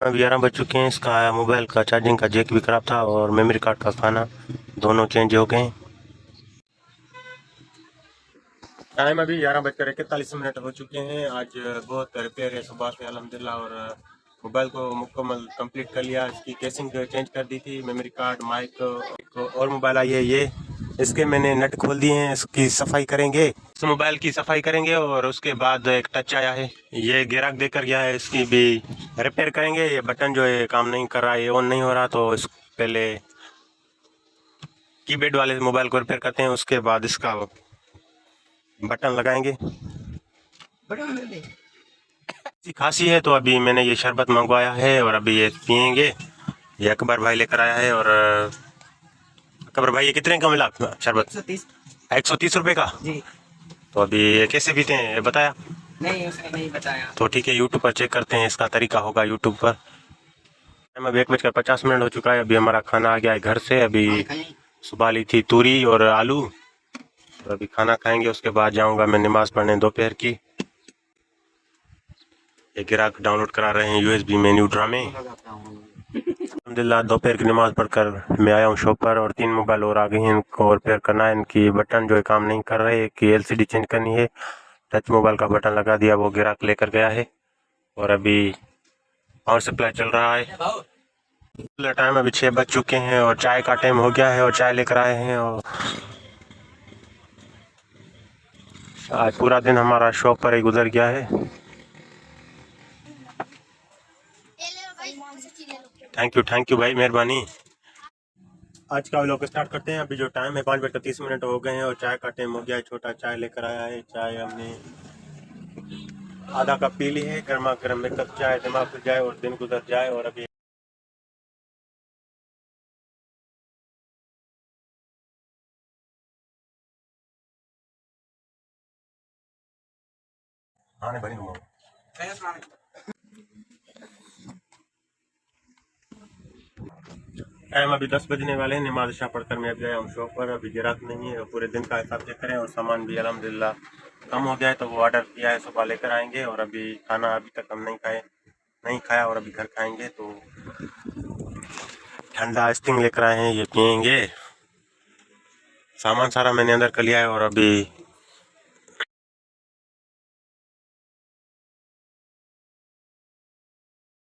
अब 11 बज चुके हैं। इसका मोबाइल का चार्जिंग का जैक भी खराब था और मेमोरी कार्ड का खाना दोनों चेंज हो गए। टाइम अभी 11:41 हो चुके हैं। आज बहुत रिपेयर है सुबह से अल्हम्दुलिल्लाह, और मोबाइल को मुकम्मल कंप्लीट कर लिया। इसकी केसिंग चेंज कर दी थी, मेमोरी कार्ड, माइक। एक और मोबाइल आई है ये, इसके मैंने नट खोल दिए हैं। इसकी सफाई करेंगे, इस मोबाइल की सफाई करेंगे और उसके बाद एक टच आया है, ये ग्राहक देकर गया है, इसकी भी रिपेयर करेंगे। ये बटन जो है काम नहीं कर रहा है, ये ऑन नहीं हो रहा, तो इस पहले कीपैड वाले मोबाइल को रिपेयर करते हैं, उसके बाद इसका बटन लगाएंगे। खांसी है तो अभी मैंने ये शरबत मंगवाया है और अभी ये पियेंगे। ये अकबर भाई लेकर आया है। और अकबर भाई ये कितने का मिला शरबत? 130 रुपए का जी। तो अभी ये कैसे पीते हैं ये बताया नहीं, उसने नहीं बताया। तो ठीक है, यूट्यूब पर चेक करते हैं, इसका तरीका होगा यूट्यूब पर। अब 1:50 हो चुका है। अभी हमारा खाना आ गया है घर से। अभी सुबह ली थी तूरी और आलू, तो अभी खाना खाएंगे, उसके बाद जाऊंगा मैं नमाज पढ़ने दोपहर की। ये ग्राहक डाउनलोड करा रहे हैं USB में न्यू ड्रामे। अल्हम्दुलिल्लाह दोपहर की नमाज पढ़कर मैं आया हूँ शॉप पर, और 3 मोबाइल और आ गए हैं, इनको रिपेयर करना है। इनकी बटन जो है काम नहीं कर रहे, कि LCD चेंज करनी है। टच मोबाइल का बटन लगा दिया, वो ग्राहक लेकर गया है। और अभी पावर सप्लाई चल रहा है। टाइम अभी 6 बज चुके हैं और चाय का टाइम हो गया है, और चाय लेकर आए हैं। और आज पूरा दिन हमारा शॉप पर ही गुजर गया है। थैंक यू भाई, मेहरबानी। आज का व्लॉग स्टार्ट करते हैं। अभी जो टाइम है 5:30 हो गए हैं और चाय का टाइम हो गया है। छोटा चाय लेकर आया है। चाय हमने आधा कप पी ली है। गर्मा गर्म एक कप चाय, दिमाग खुल जाए और दिन गुजर जाए। और अभी हाँ नहीं बनी टाइम अभी 10 बजने वाले हैं। नमाज शाह पढ़कर मैं अभी आया हूँ शॉप पर। अभी ग्राहक नहीं है, पूरे दिन का हिसाब चेक करें, और सामान भी अल्हम्दुलिल्लाह कम हो गया है, तो वो ऑर्डर किया है, सुबह लेकर आएंगे। और अभी खाना अभी तक हम नहीं खाया, और अभी घर खाएंगे। तो ठंडा स्टिंग लेकर आए हैं, ये पियेंगे। सामान सारा मैंने अंदर कर लिया है और अभी